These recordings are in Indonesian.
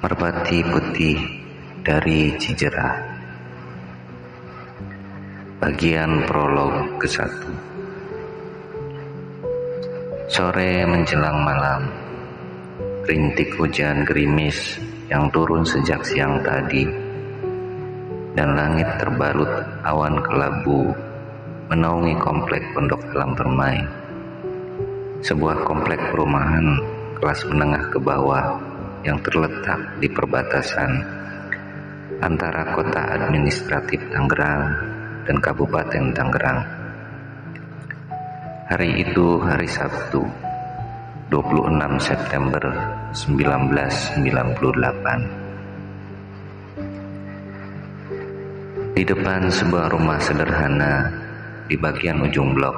Merpati Putih dari Cijerah. Bagian prolog ke-1. Sore menjelang malam, rintik hujan gerimis yang turun sejak siang tadi, dan langit terbalut awan kelabu menaungi komplek Pondok Alam Permai, sebuah komplek perumahan kelas menengah ke bawah yang terletak di perbatasan antara kota administratif Tangerang dan Kabupaten Tangerang. Hari itu hari Sabtu, 26 September 1998. Di depan sebuah rumah sederhana di bagian ujung blok,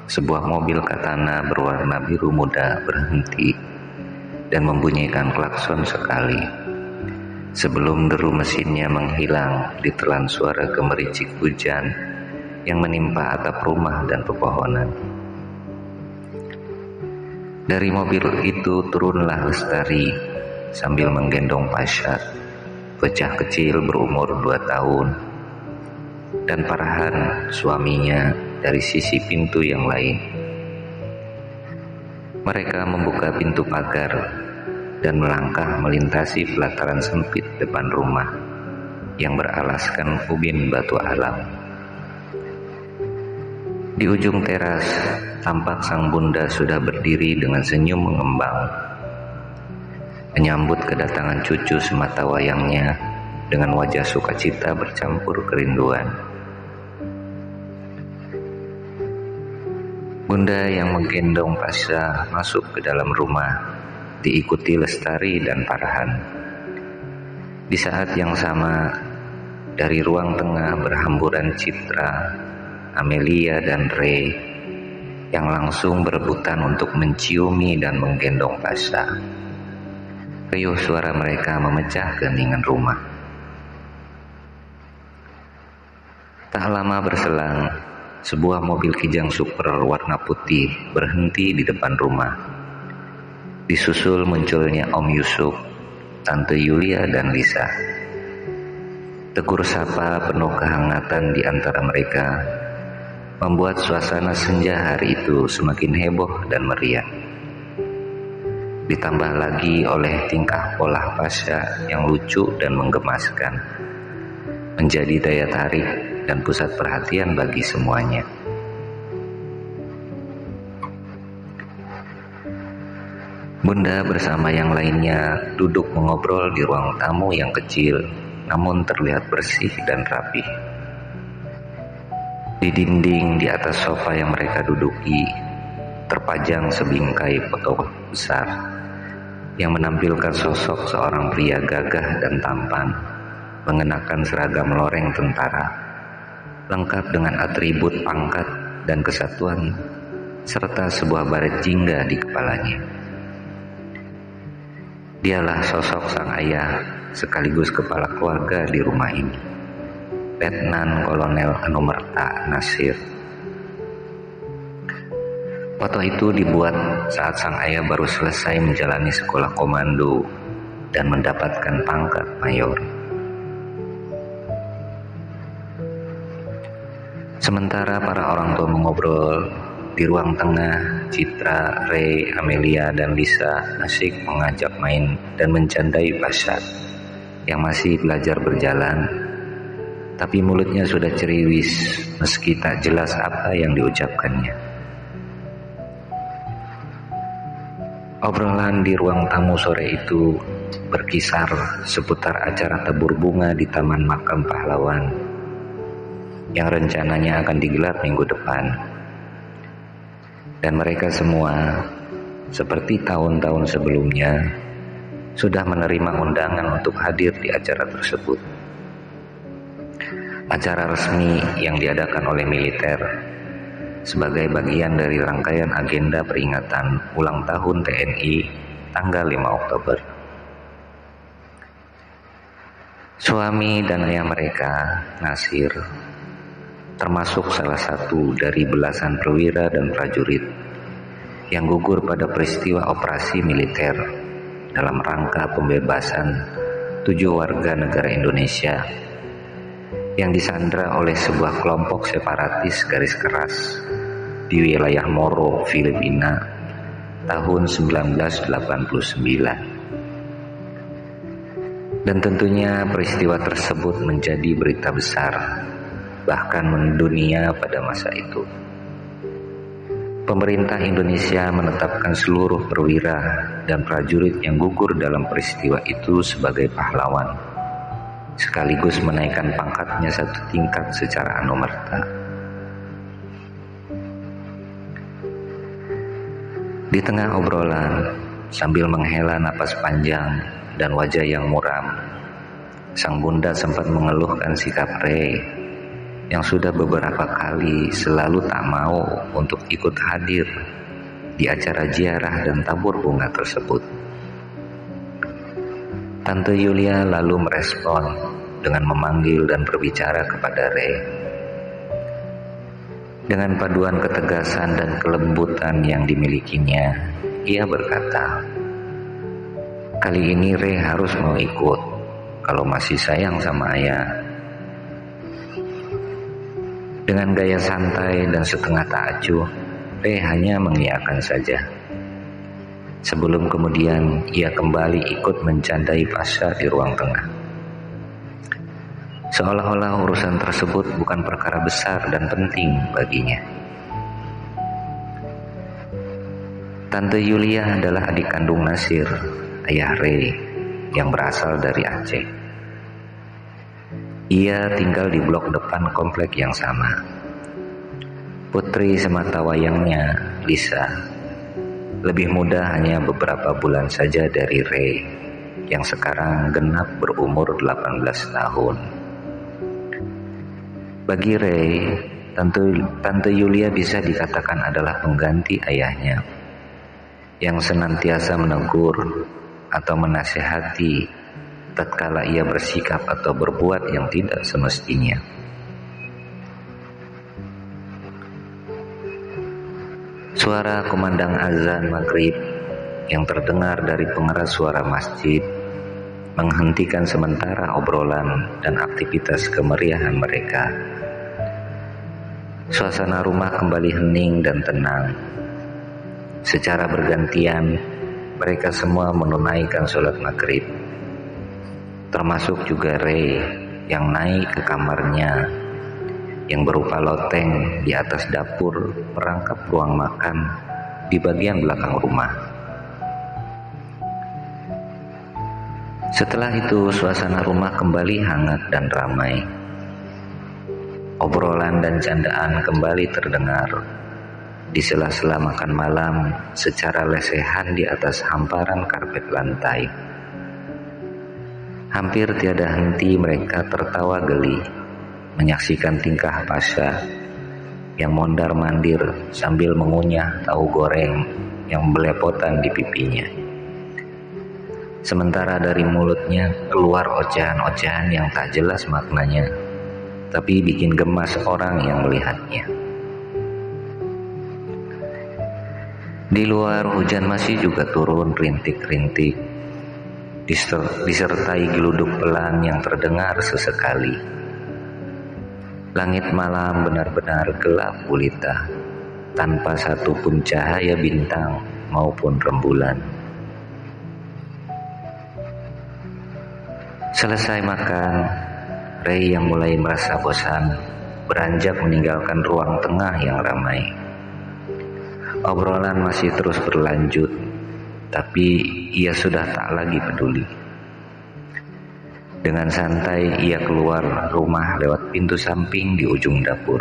sebuah mobil katana berwarna biru muda berhenti dan membunyikan klakson sekali sebelum deru mesinnya menghilang ditelan suara gemericik hujan yang menimpa atap rumah dan pepohonan. Dari mobil itu turunlah Lestari sambil menggendong Pasha, bocah kecil berumur 2 tahun, dan Farhan, suaminya, dari sisi pintu yang lain. Mereka membuka pintu pagar dan melangkah melintasi pelataran sempit depan rumah yang beralaskan ubin batu alam. Di ujung teras, tampak sang bunda sudah berdiri dengan senyum mengembang, menyambut kedatangan cucu semata wayangnya dengan wajah sukacita bercampur kerinduan. Bunda yang menggendong Pasha masuk ke dalam rumah, diikuti Lestari dan Farhan. Di saat yang sama, dari ruang tengah berhamburan Citra, Amelia, dan Ray yang langsung berebutan untuk menciumi dan menggendong Pasha. Riuh suara mereka memecah keheningan rumah. Tak lama berselang, sebuah mobil Kijang Super warna putih berhenti di depan rumah. Disusul munculnya Om Yusuf, Tante Yulia, dan Lisa. Tegur sapa penuh kehangatan di antara mereka membuat suasana senja hari itu semakin heboh dan meriah. Ditambah lagi oleh tingkah pola Pasha yang lucu dan menggemaskan, menjadi daya tarik dan pusat perhatian bagi semuanya. Bunda bersama yang lainnya duduk mengobrol di ruang tamu yang kecil namun terlihat bersih dan rapi. Di dinding di atas sofa yang mereka duduki terpajang sebingkai foto besar yang menampilkan sosok seorang pria gagah dan tampan mengenakan seragam loreng tentara, lengkap dengan atribut pangkat dan kesatuan, serta sebuah baret jingga di kepalanya. Dialah sosok sang ayah sekaligus kepala keluarga di rumah ini, Letnan Kolonel Anumerta Nasir. Foto itu dibuat saat sang ayah baru selesai menjalani sekolah komando dan mendapatkan pangkat mayor. Sementara para orang tua mengobrol, di ruang tengah, Citra, Ray, Amelia, dan Lisa asik mengajak main dan mencandai Pasha yang masih belajar berjalan, tapi mulutnya sudah ceriwis meski tak jelas apa yang diucapkannya. Obrolan di ruang tamu sore itu berkisar seputar acara tabur bunga di Taman Makam Pahlawan yang rencananya akan digelar minggu depan. Dan mereka semua, seperti tahun-tahun sebelumnya, sudah menerima undangan untuk hadir di acara tersebut. Acara resmi yang diadakan oleh militer sebagai bagian dari rangkaian agenda peringatan ulang tahun TNI tanggal 5 Oktober. Suami dan ayah mereka, Nasir, termasuk salah satu dari belasan perwira dan prajurit yang gugur pada peristiwa operasi militer dalam rangka pembebasan 7 warga negara Indonesia yang disandra oleh sebuah kelompok separatis garis keras di wilayah Moro, Filipina tahun 1989. Dan tentunya peristiwa tersebut menjadi berita besar, bahkan mendunia pada masa itu. Pemerintah Indonesia menetapkan seluruh perwira dan prajurit yang gugur dalam peristiwa itu sebagai pahlawan, sekaligus menaikkan pangkatnya 1 tingkat secara anumerta. Di tengah obrolan, sambil menghela napas panjang dan wajah yang muram, sang bunda sempat mengeluhkan sikap Ray yang sudah beberapa kali selalu tak mau untuk ikut hadir di acara ziarah dan tabur bunga tersebut. Tante Yulia lalu merespon dengan memanggil dan berbicara kepada Ray. Dengan paduan ketegasan dan kelembutan yang dimilikinya, ia berkata, "Kali ini Ray harus mau ikut kalau masih sayang sama ayah." Dengan gaya santai dan setengah tak acuh, Ray hanya mengiyakan saja. Sebelum kemudian ia kembali ikut mencandai Pasha di ruang tengah. Seolah-olah urusan tersebut bukan perkara besar dan penting baginya. Tante Yulia adalah adik kandung Nasir, ayah Ray, yang berasal dari Aceh. Ia tinggal di blok depan komplek yang sama. Putri semata wayangnya, Lisa, lebih muda hanya beberapa bulan saja dari Ray, yang sekarang genap berumur 18 tahun. Bagi Ray, Tante Yulia bisa dikatakan adalah pengganti ayahnya, yang senantiasa menegur atau menasihati tatkala ia bersikap atau berbuat yang tidak semestinya. Suara kumandang azan maghrib yang terdengar dari pengeras suara masjid menghentikan sementara obrolan dan aktivitas kemeriahan mereka. Suasana rumah kembali hening dan tenang. Secara bergantian, mereka semua menunaikan sholat maghrib, termasuk juga Ray yang naik ke kamarnya yang berupa loteng di atas dapur perangkap ruang makan di bagian belakang rumah. Setelah itu suasana rumah kembali hangat dan ramai. Obrolan dan candaan kembali terdengar di sela-sela makan malam secara lesehan di atas hamparan karpet lantai. Hampir tiada henti mereka tertawa geli menyaksikan tingkah Pasha yang mondar-mandir sambil mengunyah tahu goreng yang belepotan di pipinya. Sementara dari mulutnya keluar ocehan-ocehan yang tak jelas maknanya, tapi bikin gemas orang yang melihatnya. Di luar hujan masih juga turun rintik-rintik, disertai geluduk pelan yang terdengar sesekali. Langit malam benar-benar gelap gulita, tanpa satupun cahaya bintang maupun rembulan. Selesai makan, Ray yang mulai merasa bosan beranjak meninggalkan ruang tengah yang ramai. Obrolan masih terus berlanjut, tapi ia sudah tak lagi peduli. Dengan santai ia keluar rumah lewat pintu samping di ujung dapur.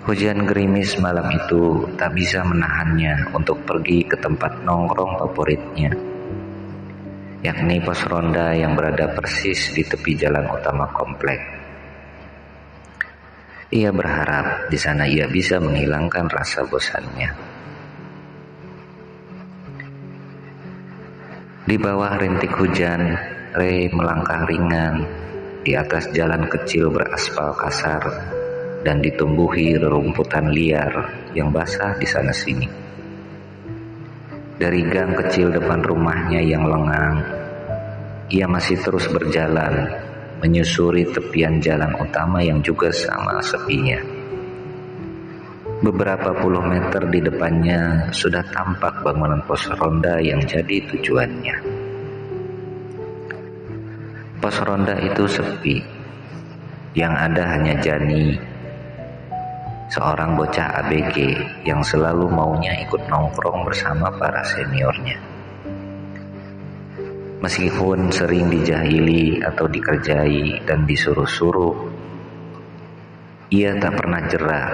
Hujan gerimis malam itu tak bisa menahannya untuk pergi ke tempat nongkrong favoritnya, yakni pos ronda yang berada persis di tepi jalan utama komplek. Ia berharap di sana ia bisa menghilangkan rasa bosannya. Di bawah rintik hujan, Ray melangkah ringan di atas jalan kecil beraspal kasar dan ditumbuhi rerumputan liar yang basah di sana sini. Dari gang kecil depan rumahnya yang lengang, ia masih terus berjalan, menyusuri tepian jalan utama yang juga sama sepinya. Beberapa puluh meter di depannya sudah tampak bangunan pos ronda yang jadi tujuannya. Pos ronda itu sepi, yang ada hanya Jani, seorang bocah ABG yang selalu maunya ikut nongkrong bersama para seniornya. Meskipun sering dijahili atau dikerjai dan disuruh-suruh, ia tak pernah jerah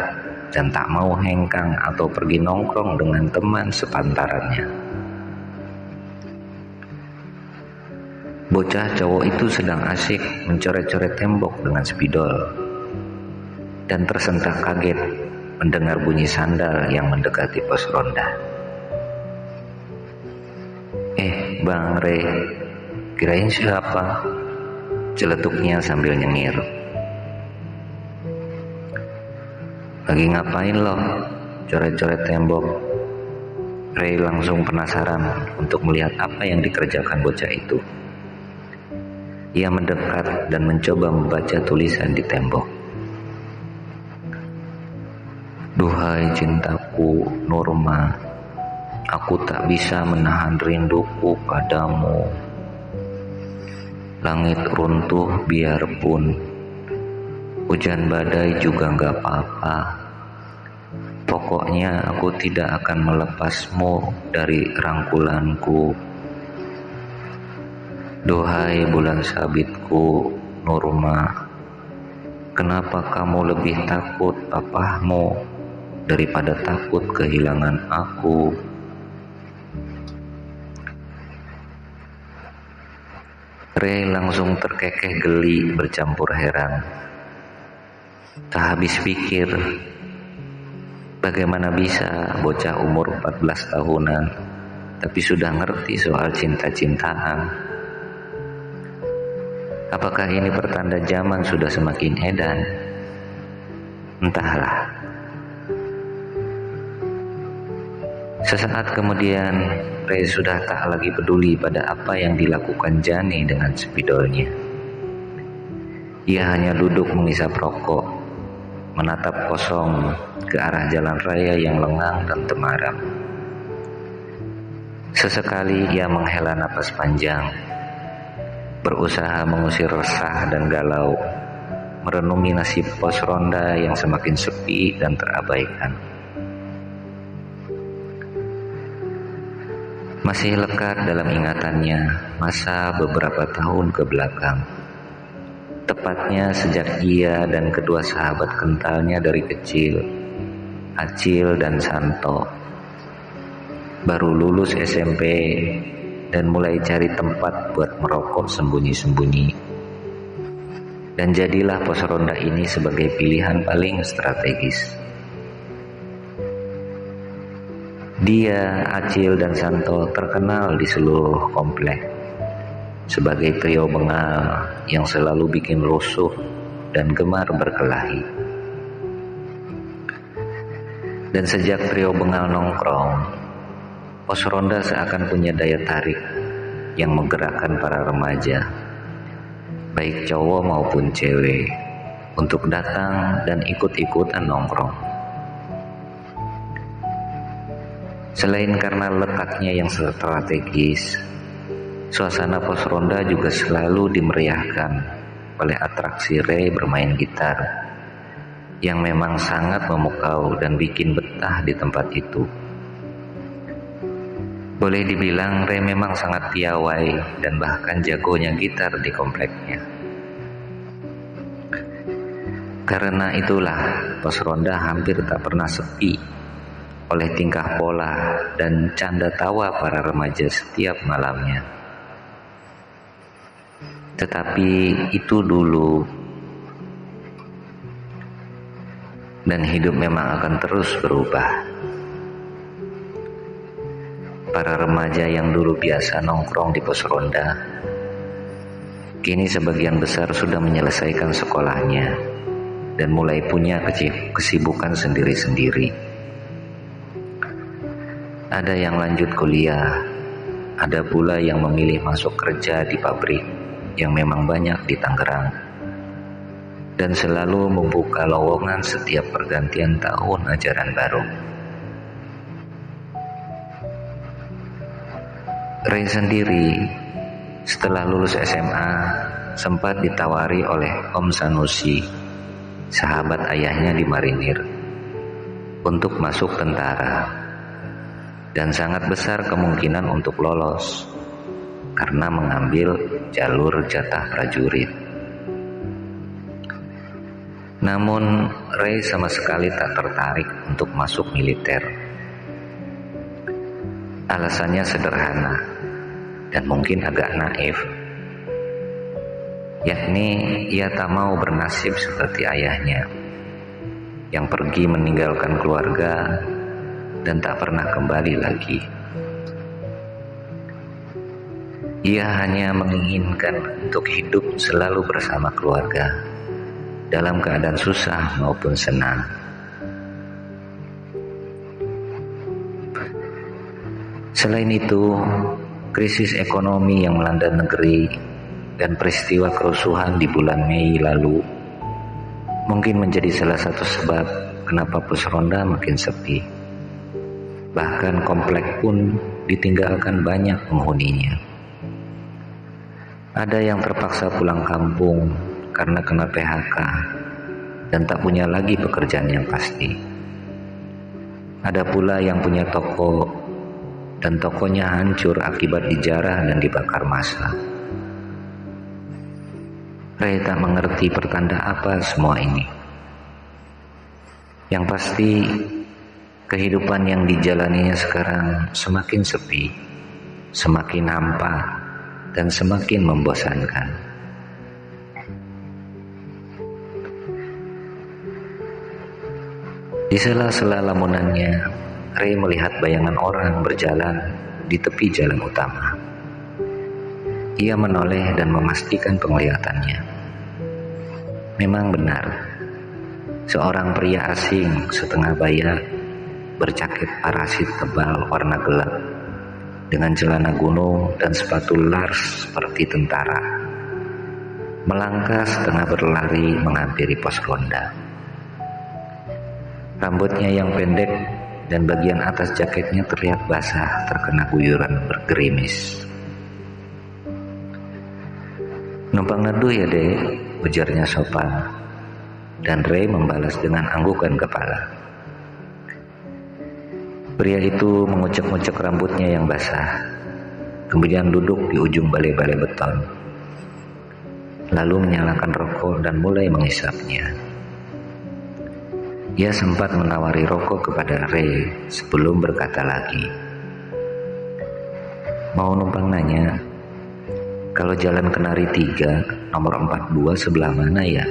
dan tak mau hengkang atau pergi nongkrong dengan teman sepantarannya. Bocah cowok itu sedang asyik mencoret-coret tembok dengan spidol dan tersentak kaget mendengar bunyi sandal yang mendekati pos ronda. Bang Re, kirain siapa? Celetuknya sambil nyengir. Lagi ngapain lo? Coret-coret tembok. Ray langsung penasaran untuk melihat apa yang dikerjakan bocah itu. Ia mendekat dan mencoba membaca tulisan di tembok. Duhai cintaku, Nurma, aku tak bisa menahan rinduku padamu. Langit runtuh biarpun, hujan badai juga gak apa-apa. Pokoknya aku tidak akan melepasmu dari rangkulanku. Duhai bulan sabitku, Nurma, kenapa kamu lebih takut papahmu daripada takut kehilangan aku? Ray langsung terkekeh geli bercampur heran. Tak habis pikir, bagaimana bisa bocah umur 14 tahunan tapi sudah ngerti soal cinta-cintaan? Apakah ini pertanda zaman sudah semakin edan? Entahlah. Sesaat kemudian, Ray sudah tak lagi peduli pada apa yang dilakukan Jani dengan spidolnya. Ia hanya duduk mengisap rokok, menatap kosong ke arah jalan raya yang lengang dan temaram. Sesekali ia menghela napas panjang, berusaha mengusir resah dan galau, merenungi nasib pos ronda yang semakin sepi dan terabaikan. Masih lekat dalam ingatannya masa beberapa tahun ke belakang. Tepatnya sejak ia dan kedua sahabat kentalnya dari kecil, Acil dan Santo, baru lulus SMP dan mulai cari tempat buat merokok sembunyi-sembunyi. Dan jadilah pos ronda ini sebagai pilihan paling strategis. Dia, Acil, dan Santo terkenal di seluruh komplek sebagai trio bengal yang selalu bikin rusuh dan gemar berkelahi. Dan sejak trio bengal nongkrong, pos ronda seakan punya daya tarik yang menggerakkan para remaja, baik cowok maupun cewek, untuk datang dan ikut-ikutan nongkrong. Selain karena letaknya yang strategis, suasana pos ronda juga selalu dimeriahkan oleh atraksi Ray bermain gitar yang memang sangat memukau dan bikin betah di tempat itu. Boleh dibilang Ray memang sangat piawai dan bahkan jagonya gitar di kompleknya. Karena itulah pos ronda hampir tak pernah sepi oleh tingkah pola dan canda tawa para remaja setiap malamnya. Tetapi itu dulu, dan hidup memang akan terus berubah. Para remaja yang dulu biasa nongkrong di pos ronda, kini sebagian besar sudah menyelesaikan sekolahnya dan mulai punya kesibukan sendiri-sendiri. Ada yang lanjut kuliah, ada pula yang memilih masuk kerja di pabrik yang memang banyak di Tangerang, dan selalu membuka lowongan setiap pergantian tahun ajaran baru. Ray sendiri setelah lulus SMA sempat ditawari oleh Om Sanusi, sahabat ayahnya di marinir, untuk masuk tentara, dan sangat besar kemungkinan untuk lolos karena mengambil jalur jatah prajurit. Namun Ray sama sekali tak tertarik untuk masuk militer. Alasannya sederhana dan mungkin agak naif, yakni ia tak mau bernasib seperti ayahnya yang pergi meninggalkan keluarga dan tak pernah kembali lagi. Ia hanya menginginkan untuk hidup selalu bersama keluarga dalam keadaan susah maupun senang. Selain itu, krisis ekonomi yang melanda negeri dan peristiwa kerusuhan di bulan Mei lalu mungkin menjadi salah satu sebab kenapa Pusronda makin sepi. Bahkan komplek pun ditinggalkan banyak penghuninya. Ada yang terpaksa pulang kampung karena kena PHK dan tak punya lagi pekerjaan yang pasti. Ada pula yang punya toko dan tokonya hancur akibat dijarah dan dibakar massa. Ray tak mengerti pertanda apa semua ini. Yang pasti, kehidupan yang dijalaninya sekarang semakin sepi, semakin hampa, dan semakin membosankan. Di sela-sela lamunannya, Ray melihat bayangan orang berjalan di tepi jalan utama. Ia menoleh dan memastikan penglihatannya. Memang benar, seorang pria asing setengah baya berjaket parasit tebal warna gelap dengan celana gunung dan sepatu lars seperti tentara melangkah setengah berlari menghampiri pos ronda. Rambutnya yang pendek dan bagian atas jaketnya terlihat basah terkena guyuran bergerimis. "Numpang neduh ya dek," ujarnya sopan, dan Ray membalas dengan anggukan kepala. Pria itu mengucek-ngucek rambutnya yang basah, kemudian duduk di ujung balai-balai beton, lalu menyalakan rokok dan mulai menghisapnya. Ia sempat menawari rokok kepada Ray sebelum berkata lagi, "Mau numpang nanya, kalau jalan Kenari 3 nomor 42 sebelah mana ya?"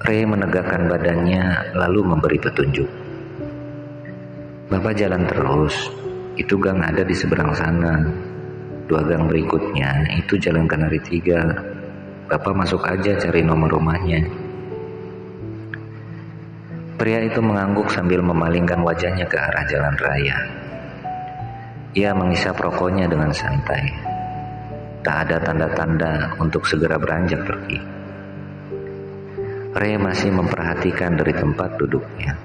Ray menegakkan badannya lalu memberi petunjuk. "Bapak jalan terus, itu gang ada di seberang sana. 2 gang berikutnya itu jalan Kenari 3. Bapak masuk aja cari nomor rumahnya." Pria itu mengangguk sambil memalingkan wajahnya ke arah jalan raya. Ia menghisap rokoknya dengan santai. Tak ada tanda-tanda untuk segera beranjak pergi. Ray masih memperhatikan dari tempat duduknya.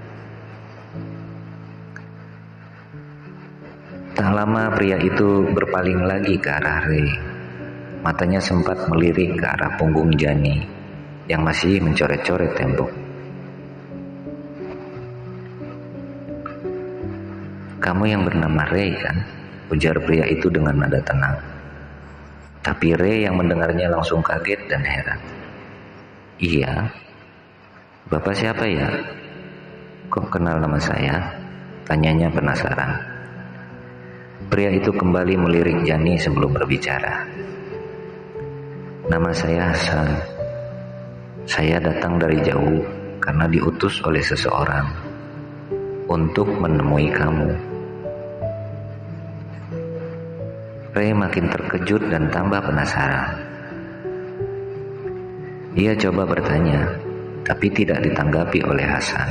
Tak lama pria itu berpaling lagi ke arah Ray. Matanya sempat melirik ke arah punggung Jani yang masih mencoret-coret tembok. "Kamu yang bernama Ray kan?" ujar pria itu dengan nada tenang. Tapi Ray yang mendengarnya langsung kaget dan heran. "Iya. Bapak siapa ya? Kok kenal nama saya?" tanyanya penasaran. Pria itu kembali melirik Jani sebelum berbicara. "Nama saya Hasan. Saya datang dari jauh karena diutus oleh seseorang untuk menemui kamu." Ray makin terkejut dan tambah penasaran. Ia coba bertanya, tapi tidak ditanggapi oleh Hasan.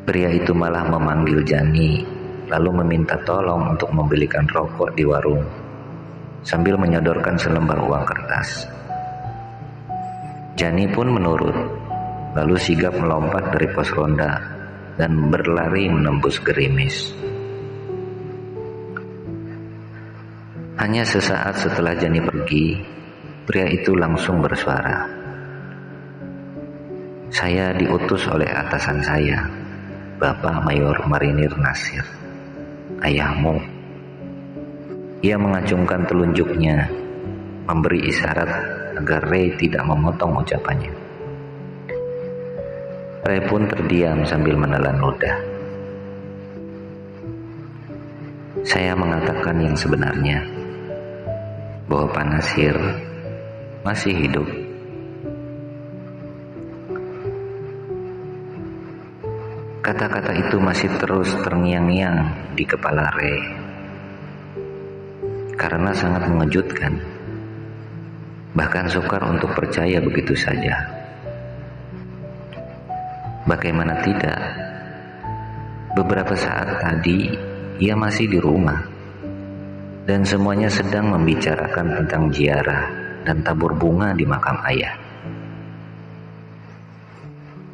Pria itu malah memanggil Jani, lalu meminta tolong untuk membelikan rokok di warung, sambil menyodorkan selembar uang kertas. Jani pun menurut, lalu sigap melompat dari pos ronda dan berlari menembus gerimis. Hanya sesaat setelah Jani pergi, pria itu langsung bersuara, "Saya diutus oleh atasan saya, Bapak Mayor Marinir Nasir, ayahmu." Ia mengacungkan telunjuknya, memberi isyarat agar Ray tidak memotong ucapannya. Ray pun terdiam sambil menelan ludah. Saya mengatakan yang sebenarnya, bahwa Pak Nasir masih hidup. Kata-kata itu masih terus terngiang-ngiang di kepala Ray, karena sangat mengejutkan. Bahkan sukar untuk percaya begitu saja. Bagaimana tidak? Beberapa saat tadi ia masih di rumah, dan semuanya sedang membicarakan tentang ziarah dan tabur bunga di makam ayah.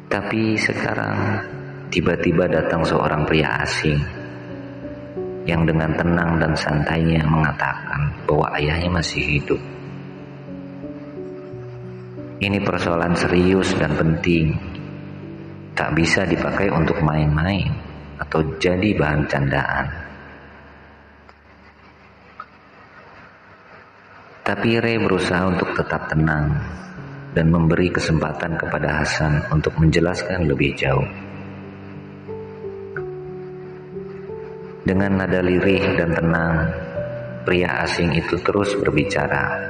Tapi sekarang tiba-tiba datang seorang pria asing yang dengan tenang dan santainya mengatakan bahwa ayahnya masih hidup. Ini persoalan serius dan penting, tak bisa dipakai untuk main-main atau jadi bahan candaan. Tapi Ray berusaha untuk tetap tenang dan memberi kesempatan kepada Hasan untuk menjelaskan lebih jauh. Dengan nada lirih dan tenang, pria asing itu terus berbicara,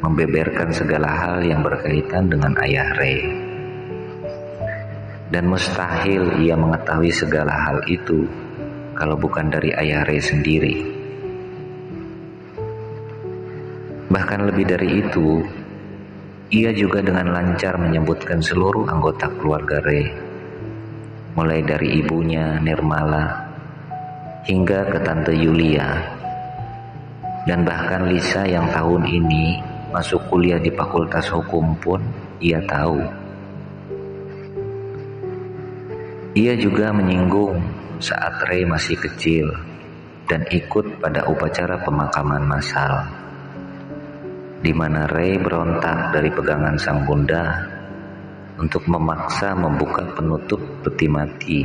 membeberkan segala hal yang berkaitan dengan ayah Ray. Dan mustahil ia mengetahui segala hal itu kalau bukan dari ayah Ray sendiri. Bahkan lebih dari itu, ia juga dengan lancar menyebutkan seluruh anggota keluarga Ray, mulai dari ibunya Nirmala hingga ke tante Yulia, dan bahkan Lisa yang tahun ini masuk kuliah di Fakultas Hukum pun ia tahu. Ia juga menyinggung saat Ray masih kecil dan ikut pada upacara pemakaman massal, di mana Ray berontak dari pegangan sang bunda untuk memaksa membuka penutup peti mati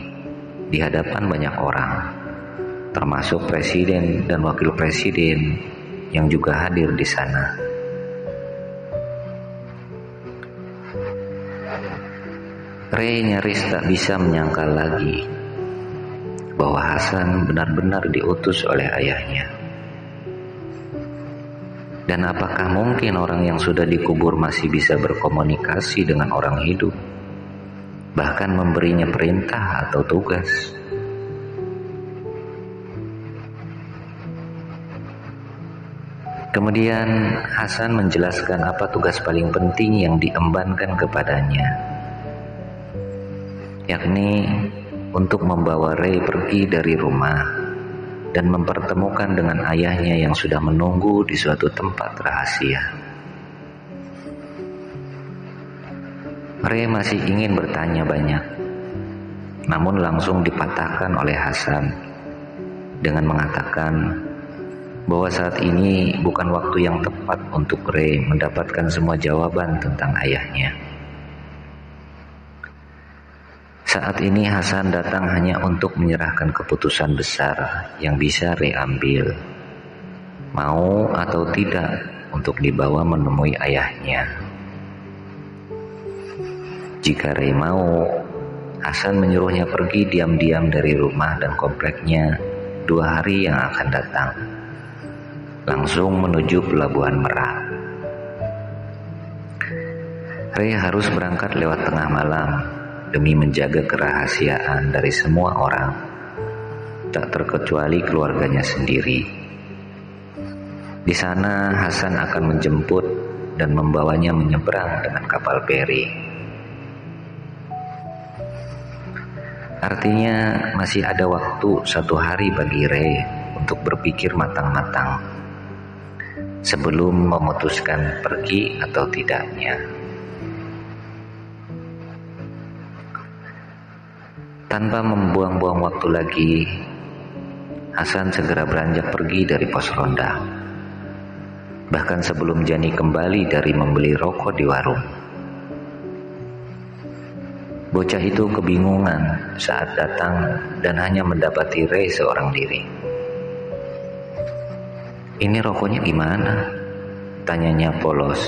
di hadapan banyak orang, termasuk presiden dan wakil presiden yang juga hadir di sana. Ray nyaris tak bisa menyangka lagi bahwa Hasan benar-benar diutus oleh ayahnya. Dan apakah mungkin orang yang sudah dikubur masih bisa berkomunikasi dengan orang hidup, bahkan memberinya perintah atau tugas? Kemudian Hasan menjelaskan apa tugas paling penting yang diembankan kepadanya, yakni untuk membawa Ray pergi dari rumah dan mempertemukan dengan ayahnya yang sudah menunggu di suatu tempat rahasia. Ray masih ingin bertanya banyak, namun langsung dipatahkan oleh Hasan dengan mengatakan bahwa saat ini bukan waktu yang tepat untuk Ray mendapatkan semua jawaban tentang ayahnya. Saat ini Hasan datang hanya untuk menyerahkan keputusan besar yang bisa Ray ambil, mau atau tidak untuk dibawa menemui ayahnya. Jika Ray mau, Hasan menyuruhnya pergi diam-diam dari rumah dan kompleknya 2 hari yang akan datang, langsung menuju Pelabuhan Merak. Ray harus berangkat lewat tengah malam demi menjaga kerahasiaan dari semua orang, tak terkecuali keluarganya sendiri. Di sana Hasan akan menjemput dan membawanya menyeberang dengan kapal feri. Artinya masih ada waktu 1 hari bagi Ray untuk berpikir matang-matang sebelum memutuskan pergi atau tidaknya. Tanpa membuang-buang waktu lagi, Hasan segera beranjak pergi dari pos ronda. Bahkan sebelum Jani kembali dari membeli rokok di warung. Bocah itu kebingungan saat datang dan hanya mendapati Ray seorang diri. "Ini rokoknya gimana?" tanyanya polos.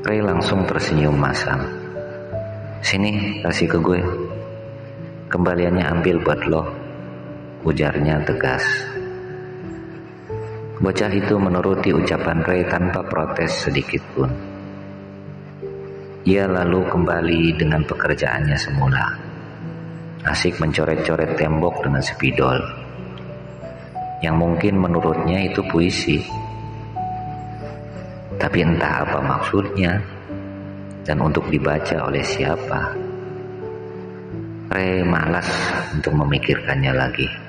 Ray langsung tersenyum masam. "Sini, kasih ke gue. Kembaliannya ambil buat lo," ujarnya tegas. Bocah itu menuruti ucapan Ray tanpa protes sedikit pun. Ia lalu kembali dengan pekerjaannya semula, asik mencoret-coret tembok dengan spidol, yang mungkin menurutnya itu puisi. Tapi entah apa maksudnya, dan untuk dibaca oleh siapa. Ray malas untuk memikirkannya lagi.